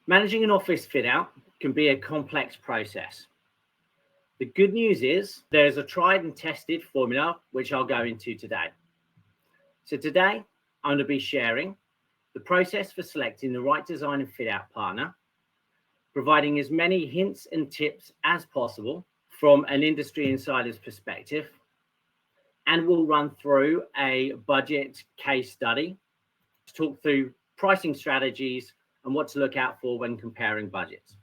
Managing an office fit out can be a complex process. The good news is there's a tried and tested formula, which I'll go into today. So today, I'm going to be sharing the process for selecting the right design and fit out partner, providing as many hints and tips as possible from an industry insider's perspective, and we'll run through a budget case study to talk through pricing strategies and what to look out for when comparing budgets.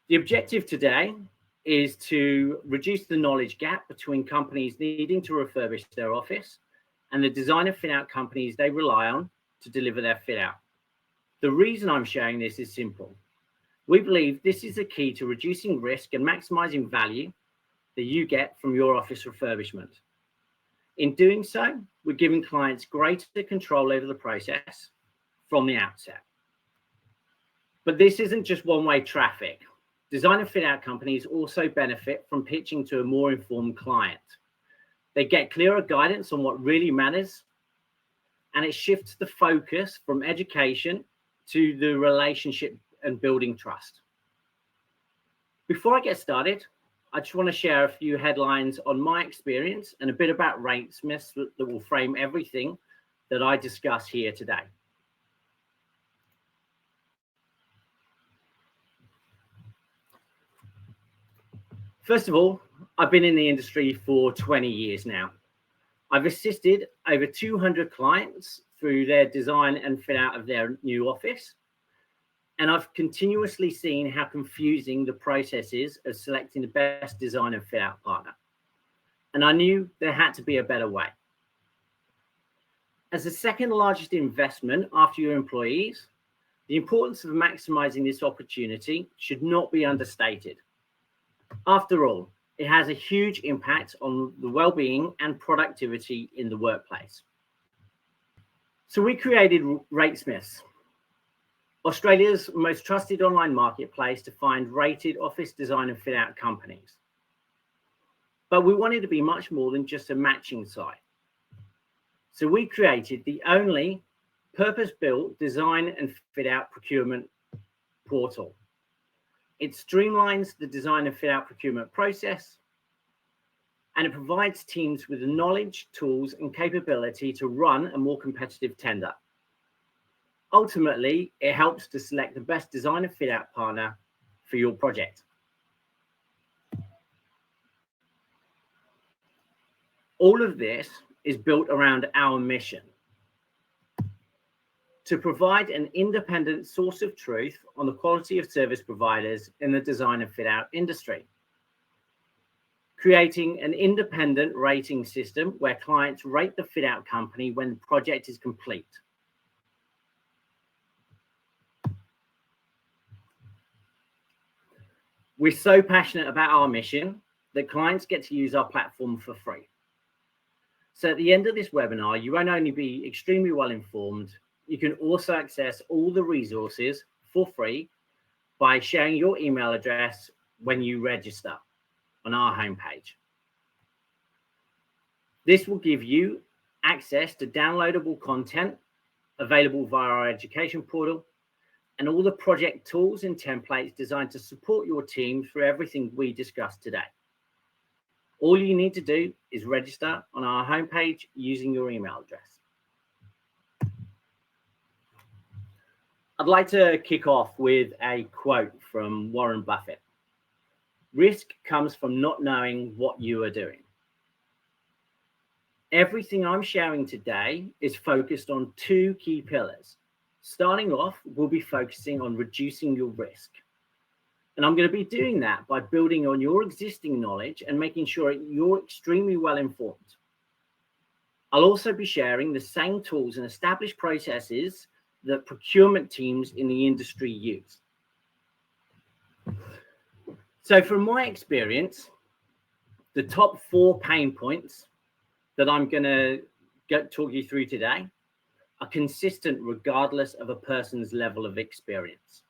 The objective today is to reduce the knowledge gap between companies needing to refurbish their office and the design and fit out companies they rely on to deliver their fit out. The reason I'm sharing this is simple. We believe this is the key to reducing risk and maximizing value that you get from your office refurbishment. In doing so, we're giving clients greater control over the process from the outset. But this isn't just one-way traffic. Design and fit out companies also benefit from pitching to a more informed client. They get clearer guidance on what really matters, and it shifts the focus from education to the relationship and building trust. Before I get started, I just want to share a few headlines on my experience and a bit about Ratesmiths that will frame everything that I discuss here today. First of all, I've been in the industry for 20 years now. I've assisted over 200 clients through their design and fit out of their new office. And I've continuously seen how confusing the process is of selecting the best design and fit out partner. And I knew there had to be a better way. As the second largest investment after your employees, the importance of maximizing this opportunity should not be understated. After all, it has a huge impact on the well-being and productivity in the workplace. So we created Ratesmiths, Australia's most trusted online marketplace to find rated office design and fit out companies. But we wanted to be much more than just a matching site. So we created the only purpose-built design and fit out procurement portal. It streamlines the design and fit out procurement process, and it provides teams with the knowledge, tools, and capability to run a more competitive tender. Ultimately, it helps to select the best design and fit out partner for your project. All of this is built around our mission to provide an independent source of truth on the quality of service providers in the design and fit out industry, creating an independent rating system where clients rate the fit out company when the project is complete. We're so passionate about our mission that clients get to use our platform for free. So at the end of this webinar, you won't only be extremely well informed, you can also access all the resources for free by sharing your email address when you register on our homepage. This will give you access to downloadable content available via our education portal and all the project tools and templates designed to support your team through everything we discussed today. All you need to do is register on our homepage using your email address. I'd like to kick off with a quote from Warren Buffett. Risk comes from not knowing what you are doing. Everything I'm sharing today is focused on two key pillars. Starting off, we'll be focusing on reducing your risk. And I'm going to be doing that by building on your existing knowledge and making sure you're extremely well informed. I'll also be sharing the same tools and established processes that procurement teams in the industry use. So from my experience, the top 4 pain points that I'm going to talk you through today are consistent regardless of a person's level of experience.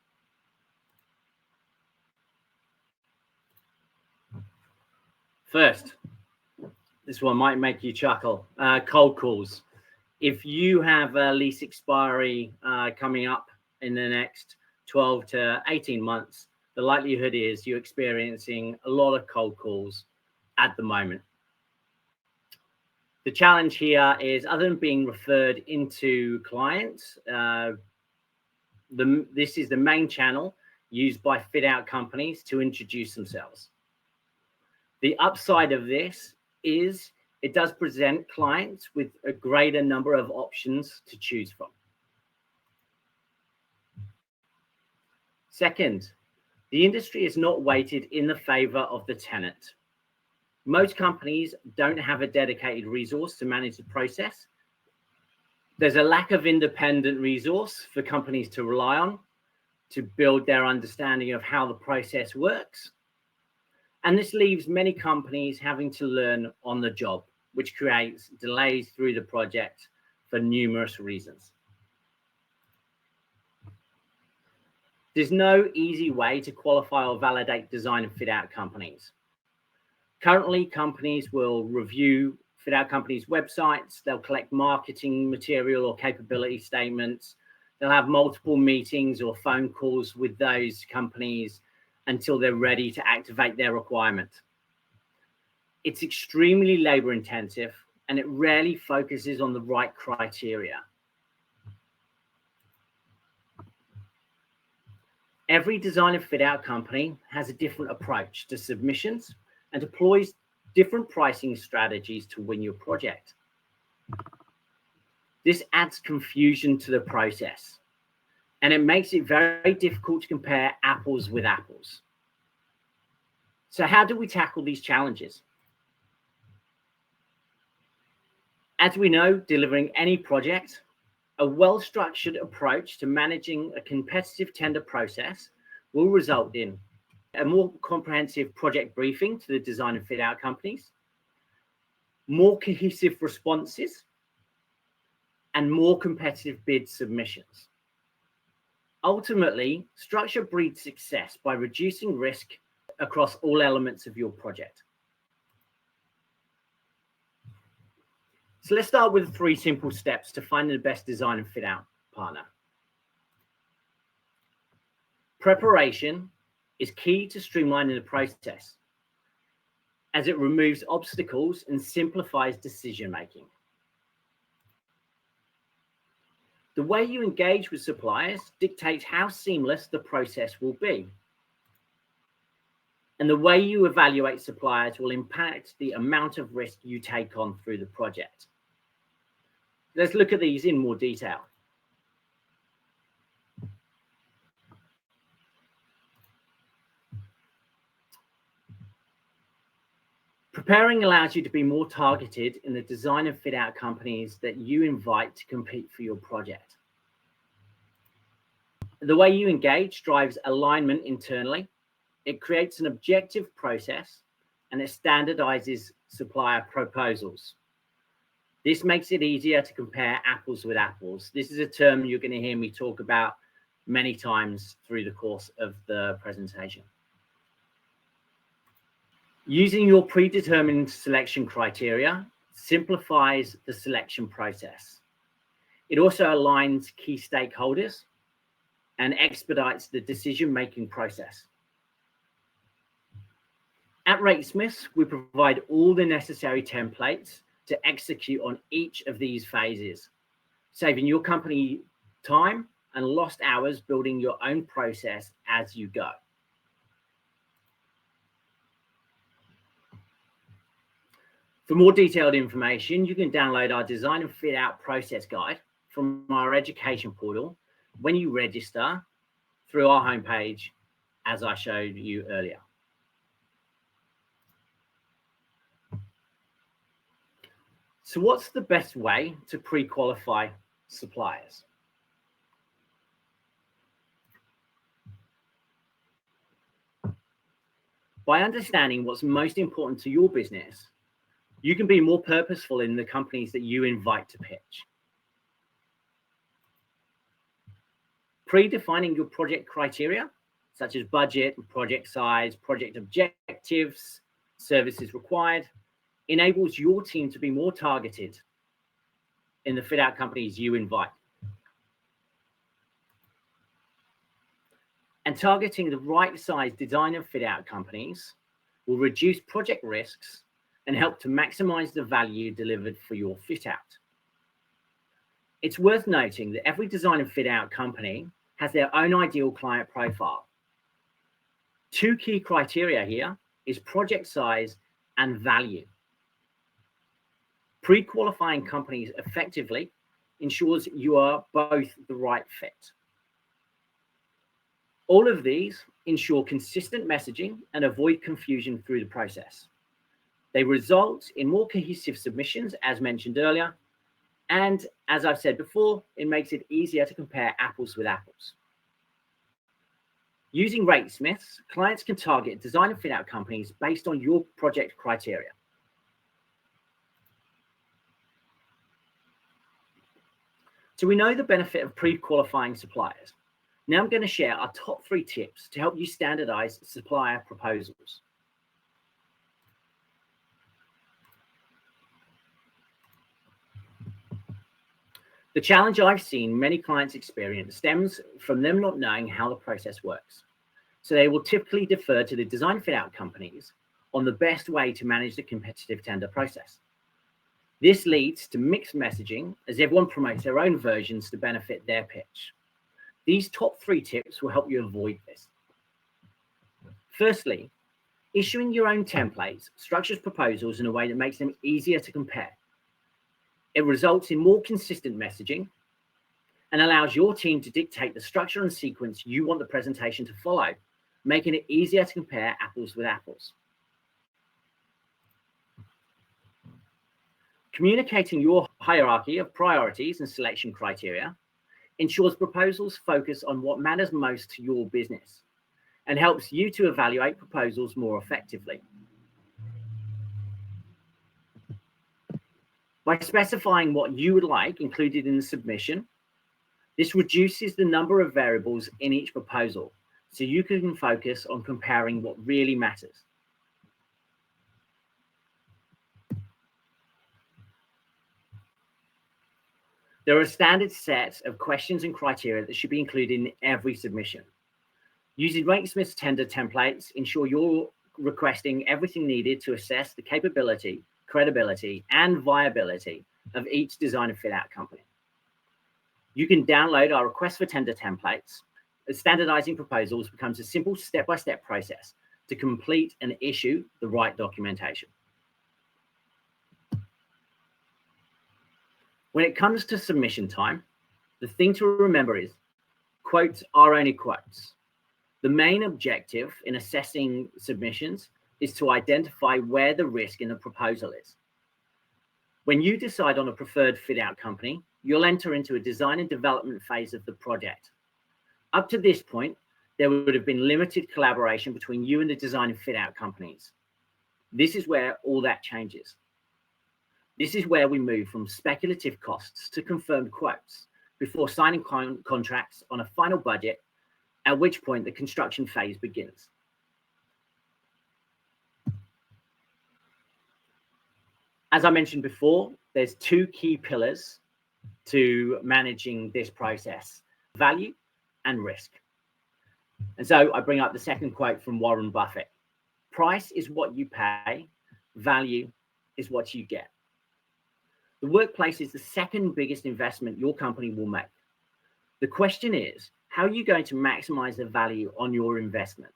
First, this one might make you chuckle, cold calls. If you have a lease expiry coming up in the next 12 to 18 months, the likelihood is you're experiencing a lot of cold calls at the moment. The challenge here is, other than being referred into clients, this is the main channel used by fit out companies to introduce themselves. The upside of this is it does present clients with a greater number of options to choose from. Second, the industry is not weighted in the favor of the tenant. Most companies don't have a dedicated resource to manage the process. There's a lack of independent resource for companies to rely on to build their understanding of how the process works. And this leaves many companies having to learn on the job, which creates delays through the project for numerous reasons. There's no easy way to qualify or validate design and fit out companies. Currently, companies will review fit out companies' websites, they'll collect marketing material or capability statements, they'll have multiple meetings or phone calls with those companies until they're ready to activate their requirement. It's extremely labor intensive and it rarely focuses on the right criteria. Every design and fit out company has a different approach to submissions and deploys different pricing strategies to win your project. This adds confusion to the process and it makes it very difficult to compare apples with apples. So how do we tackle these challenges? As we know, delivering any project, a well-structured approach to managing a competitive tender process will result in a more comprehensive project briefing to the design and fit out companies, more cohesive responses, and more competitive bid submissions. Ultimately, structure breeds success by reducing risk across all elements of your project. So let's start with 3 simple steps to finding the best design and fit out partner. Preparation is key to streamlining the process as it removes obstacles and simplifies decision making. The way you engage with suppliers dictates how seamless the process will be. And the way you evaluate suppliers will impact the amount of risk you take on through the project. Let's look at these in more detail. Preparing allows you to be more targeted in the design and fit out companies that you invite to compete for your project. The way you engage drives alignment internally. It creates an objective process and it standardizes supplier proposals. This makes it easier to compare apples with apples. This is a term you're going to hear me talk about many times through the course of the presentation. Using your predetermined selection criteria simplifies the selection process. It also aligns key stakeholders and expedites the decision-making process. At Ratesmiths, we provide all the necessary templates to execute on each of these phases, saving your company time and lost hours building your own process as you go. For more detailed information, you can download our design and fit out process guide from our education portal when you register through our homepage, as I showed you earlier. So what's the best way to pre-qualify suppliers? By understanding what's most important to your business, you can be more purposeful in the companies that you invite to pitch. Predefining your project criteria, such as budget, project size, project objectives, services required, enables your team to be more targeted in the fit out companies you invite. And targeting the right size design and fit out companies will reduce project risks and help to maximize the value delivered for your fit out. It's worth noting that every design and fit out company has their own ideal client profile. Two key criteria here is project size and value. Pre-qualifying companies effectively ensures you are both the right fit. All of these ensure consistent messaging and avoid confusion through the process. They result in more cohesive submissions, as mentioned earlier, and as I've said before, it makes it easier to compare apples with apples. Using ratesmiths, clients can target design and fit out companies based on your project criteria. So we know the benefit of pre-qualifying suppliers. Now I'm going to share our top 3 tips to help you standardize supplier proposals. The challenge I've seen many clients experience stems from them not knowing how the process works. So they will typically defer to the design fit out companies on the best way to manage the competitive tender process. This leads to mixed messaging as everyone promotes their own versions to benefit their pitch. These top 3 tips will help you avoid this. Firstly, issuing your own templates structures proposals in a way that makes them easier to compare. It results in more consistent messaging and allows your team to dictate the structure and sequence you want the presentation to follow, making it easier to compare apples with apples. Communicating your hierarchy of priorities and selection criteria ensures proposals focus on what matters most to your business and helps you to evaluate proposals more effectively. By specifying what you would like included in the submission, this reduces the number of variables in each proposal, so you can focus on comparing what really matters. There are a standard set of questions and criteria that should be included in every submission. Using ratesmiths tender templates ensure you're requesting everything needed to assess the capability, credibility, and viability of each design and fit out company. You can download our request for tender templates. Standardizing proposals becomes a simple step-by-step process to complete and issue the right documentation. When it comes to submission time, the thing to remember is quotes are only quotes. The main objective in assessing submissions is to identify where the risk in the proposal is. When you decide on a preferred fit-out company, you'll enter into a design and development phase of the project. Up to this point, there would have been limited collaboration between you and the design and fit-out companies. This is where all that changes. This is where we move from speculative costs to confirmed quotes before signing contracts on a final budget, at which point the construction phase begins. As I mentioned before, there's 2 key pillars to managing this process: value and risk. And so I bring up the second quote from Warren Buffett. Price is what you pay, value is what you get. The workplace is the second biggest investment your company will make. The question is, how are you going to maximize the value on your investment?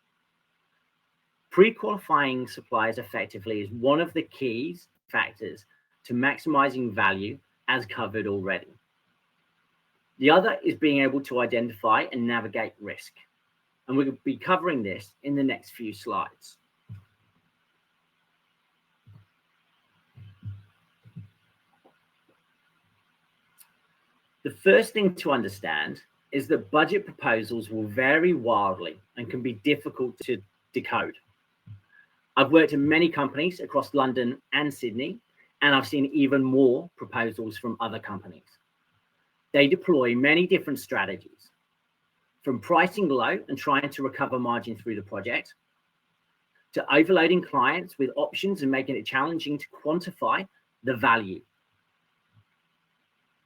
Pre-qualifying suppliers effectively is one of the key factors to maximizing value, as covered already. The other is being able to identify and navigate risk. And we'll be covering this in the next few slides. The first thing to understand is that budget proposals will vary wildly and can be difficult to decode. I've worked in many companies across London and Sydney, and I've seen even more proposals from other companies. They deploy many different strategies, from pricing low and trying to recover margin through the project, to overloading clients with options and making it challenging to quantify the value.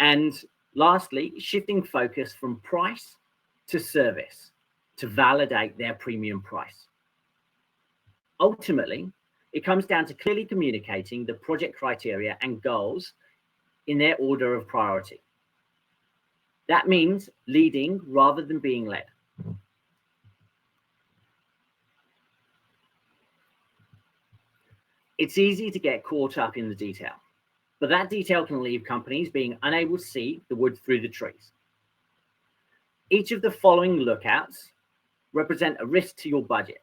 And lastly, shifting focus from price to service to validate their premium price. Ultimately, it comes down to clearly communicating the project criteria and goals in their order of priority. That means leading rather than being led. It's easy to get caught up in the detail, but that detail can leave companies being unable to see the wood through the trees. Each of the following lookouts represent a risk to your budget.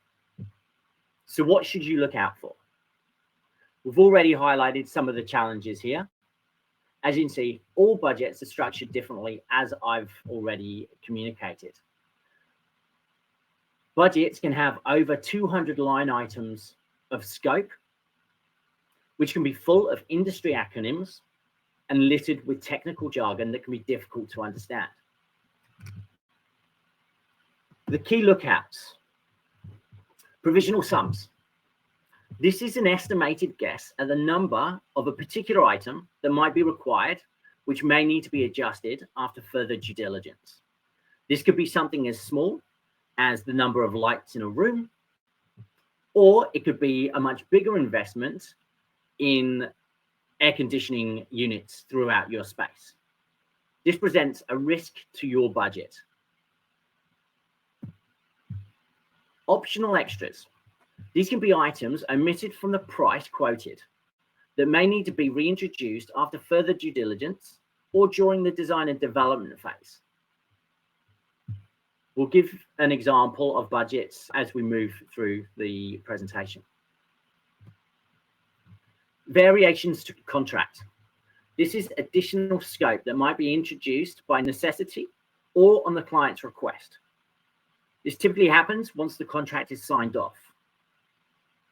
So what should you look out for? We've already highlighted some of the challenges here. As you can see, all budgets are structured differently, as I've already communicated. Budgets can have over 200 line items of scope, which can be full of industry acronyms and littered with technical jargon that can be difficult to understand. The key lookouts: provisional sums. This is an estimated guess at the number of a particular item that might be required, which may need to be adjusted after further due diligence. This could be something as small as the number of lights in a room, or it could be a much bigger investment in air conditioning units throughout your space. This presents a risk to your budget. Optional extras. These can be items omitted from the price quoted that may need to be reintroduced after further due diligence or during the design and development phase. We'll give an example of budgets as we move through the presentation. Variations to contract. This is additional scope that might be introduced by necessity or on the client's request. This typically happens once the contract is signed off.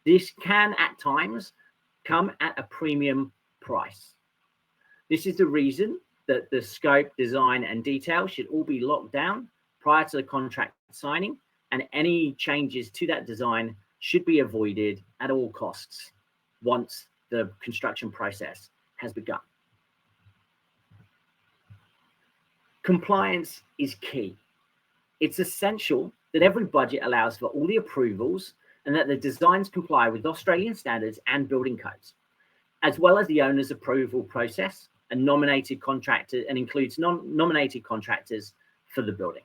This can at times come at a premium price. This is the reason that the scope, design, and detail should all be locked down prior to the contract signing, and any changes to that design should be avoided at all costs once the construction process has begun. Compliance is key. It's essential that every budget allows for all the approvals and that the designs comply with Australian standards and building codes, as well as the owner's approval process and nominated contractor, and includes nominated contractors for the building.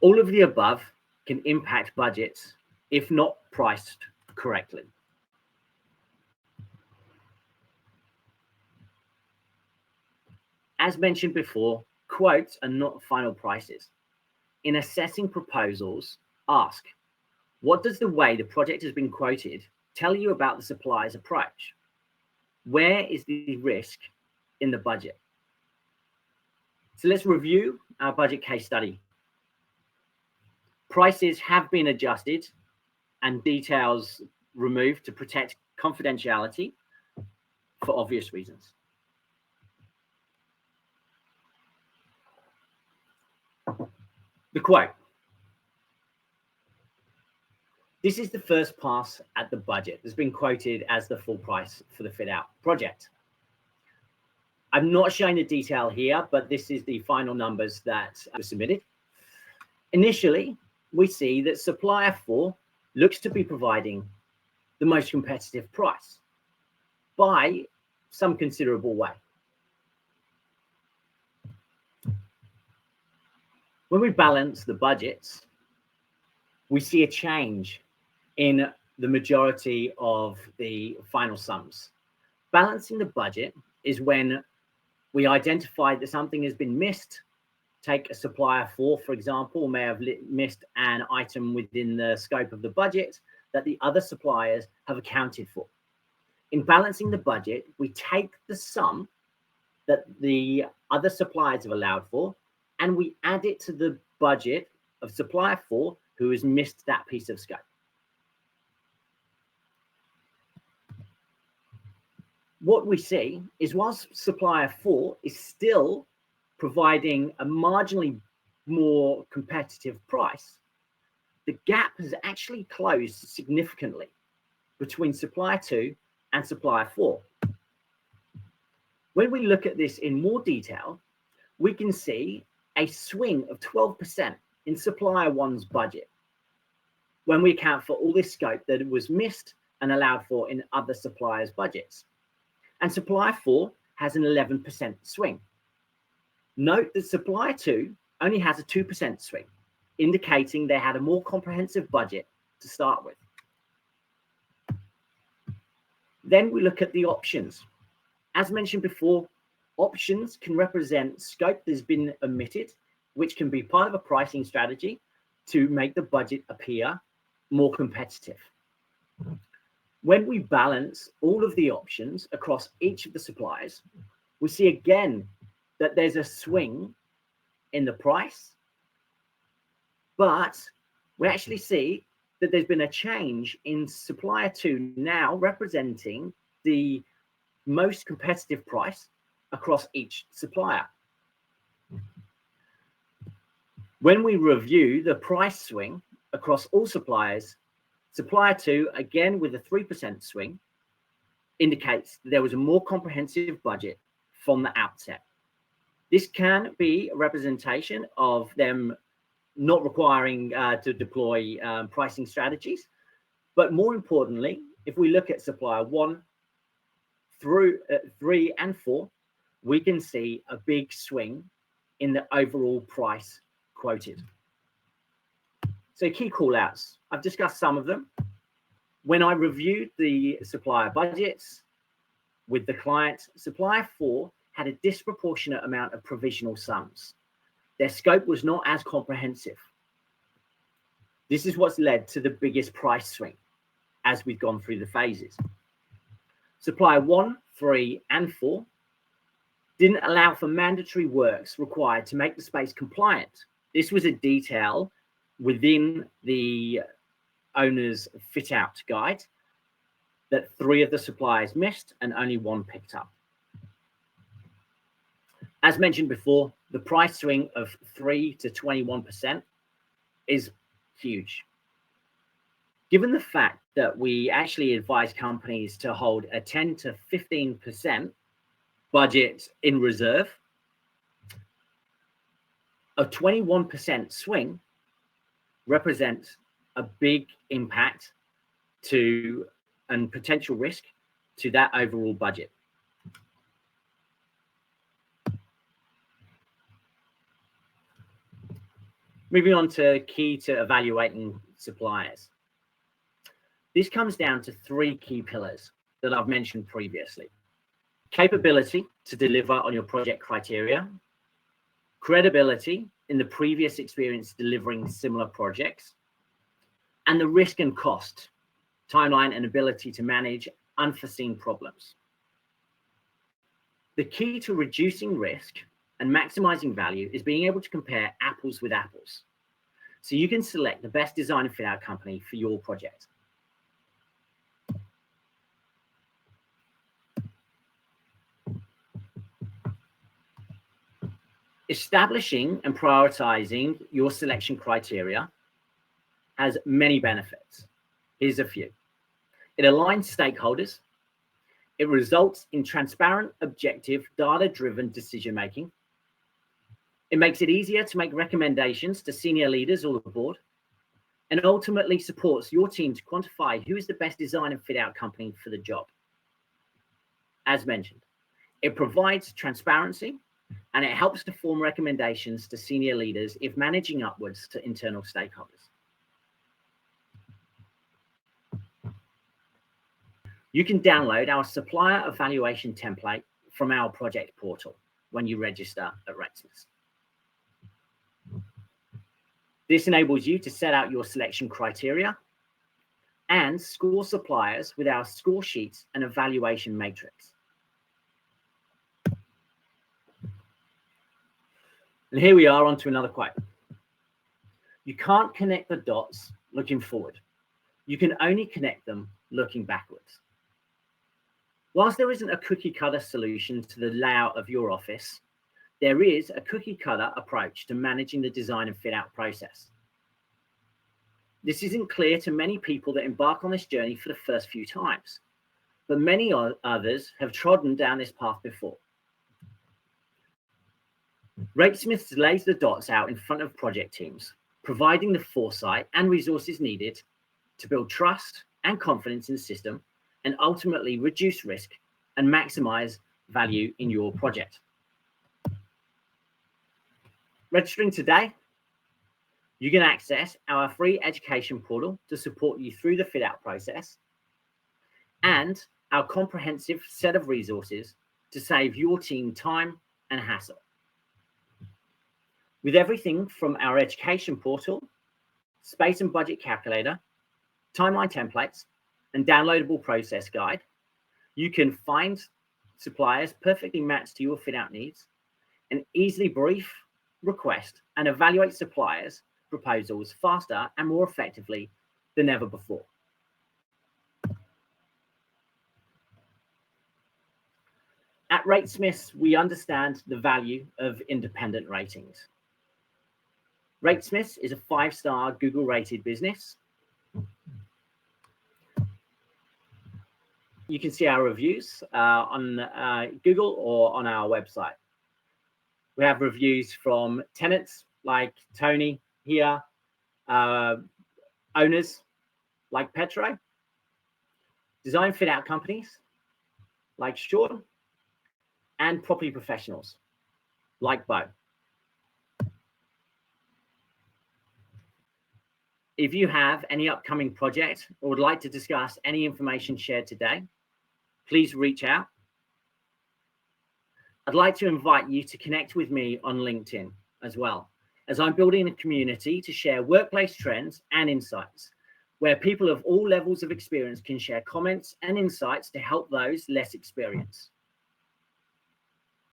All of the above can impact budgets if not priced correctly. As mentioned before, quotes are not final prices. In assessing proposals, ask, what does the way the project has been quoted tell you about the supplier's approach? Where is the risk in the budget? So let's review our budget case study. Prices have been adjusted and details removed to protect confidentiality for obvious reasons. The quote. This is the first pass at the budget that's been quoted as the full price for the fit out project. I'm not showing the detail here, but this is the final numbers that were submitted. Initially, we see that supplier 4 looks to be providing the most competitive price by some considerable way. When we balance the budgets, we see a change in the majority of the final sums. Balancing the budget is when we identify that something has been missed. Take a supplier 4, for example, may have missed an item within the scope of the budget that the other suppliers have accounted for. In balancing the budget, we take the sum that the other suppliers have allowed for, and we add it to the budget of supplier 4 who has missed that piece of scope. What we see is whilst supplier 4 is still providing a marginally more competitive price, the gap has actually closed significantly between supplier 2 and supplier 4. When we look at this in more detail, we can see a swing of 12% in supplier one's budget when we account for all this scope that was missed and allowed for in other suppliers' budgets. And supplier 4 has an 11% swing. Note that supplier 2 only has a 2% swing, indicating they had a more comprehensive budget to start with. Then we look at the options. As mentioned before, options can represent scope that's been omitted, which can be part of a pricing strategy to make the budget appear more competitive. When we balance all of the options across each of the suppliers, we see again that there's a swing in the price, but we actually see that there's been a change in supplier 2 now representing the most competitive price across each supplier. When we review the price swing across all suppliers, supplier 2, again with a 3% swing, indicates there was a more comprehensive budget from the outset. This can be a representation of them not requiring to deploy pricing strategies. But more importantly, if we look at supplier 1 through 3 and 4, we can see a big swing in the overall price quoted. So key call outs, I've discussed some of them. When I reviewed the supplier budgets with the client, supplier 4 had a disproportionate amount of provisional sums. Their scope was not as comprehensive. This is what's led to the biggest price swing as we've gone through the phases. Supplier 1, 3, and 4 didn't allow for mandatory works required to make the space compliant. This was a detail within the owner's fit-out guide that 3 of the suppliers missed and only 1 picked up. As mentioned before, the price swing of 3 to 21% is huge. Given the fact that we actually advise companies to hold a 10 to 15% budget in reserve, a 21% swing represents a big impact to and potential risk to that overall budget. Moving on to key to evaluating suppliers. This comes down to 3 key pillars that I've mentioned previously. Capability to deliver on your project criteria, credibility in the previous experience delivering similar projects, and the risk and cost, timeline and ability to manage unforeseen problems. The key to reducing risk and maximizing value is being able to compare apples with apples, so you can select the best design and fit out company for your project. Establishing and prioritizing your selection criteria has many benefits. Here's a few. It aligns stakeholders. It results in transparent, objective, data-driven decision-making. It makes it easier to make recommendations to senior leaders or the board, and ultimately supports your team to quantify who is the best design and fit out company for the job. As mentioned, it provides transparency, and it helps to form recommendations to senior leaders if managing upwards to internal stakeholders. You can download our supplier evaluation template from our project portal when you register at Rexmas. This enables you to set out your selection criteria and score suppliers with our score sheets and evaluation matrix. And here we are onto another quote. You can't connect the dots looking forward. You can only connect them looking backwards. Whilst there isn't a cookie cutter solution to the layout of your office, there is a cookie cutter approach to managing the design and fit out process. This isn't clear to many people that embark on this journey for the first few times, but many others have trodden down this path before. Ratesmith lays the dots out in front of project teams, providing the foresight and resources needed to build trust and confidence in the system and ultimately reduce risk and maximize value in your project. Registering today, you can access our free education portal to support you through the fit-out process and our comprehensive set of resources to save your team time and hassle. With everything from our education portal, space and budget calculator, timeline templates, and downloadable process guide, you can find suppliers perfectly matched to your fit-out needs and easily brief, request, and evaluate suppliers' proposals faster and more effectively than ever before. At Ratesmiths, we understand the value of independent ratings. Ratesmiths is a 5-star Google rated business. You can see our reviews on Google or on our website. We have reviews from tenants like Tony here, owners like Petro, design fit out companies like Sean, and property professionals like Bo. If you have any upcoming project or would like to discuss any information shared today, please reach out. I'd like to invite you to connect with me on LinkedIn as well, as I'm building a community to share workplace trends and insights, where people of all levels of experience can share comments and insights to help those less experienced.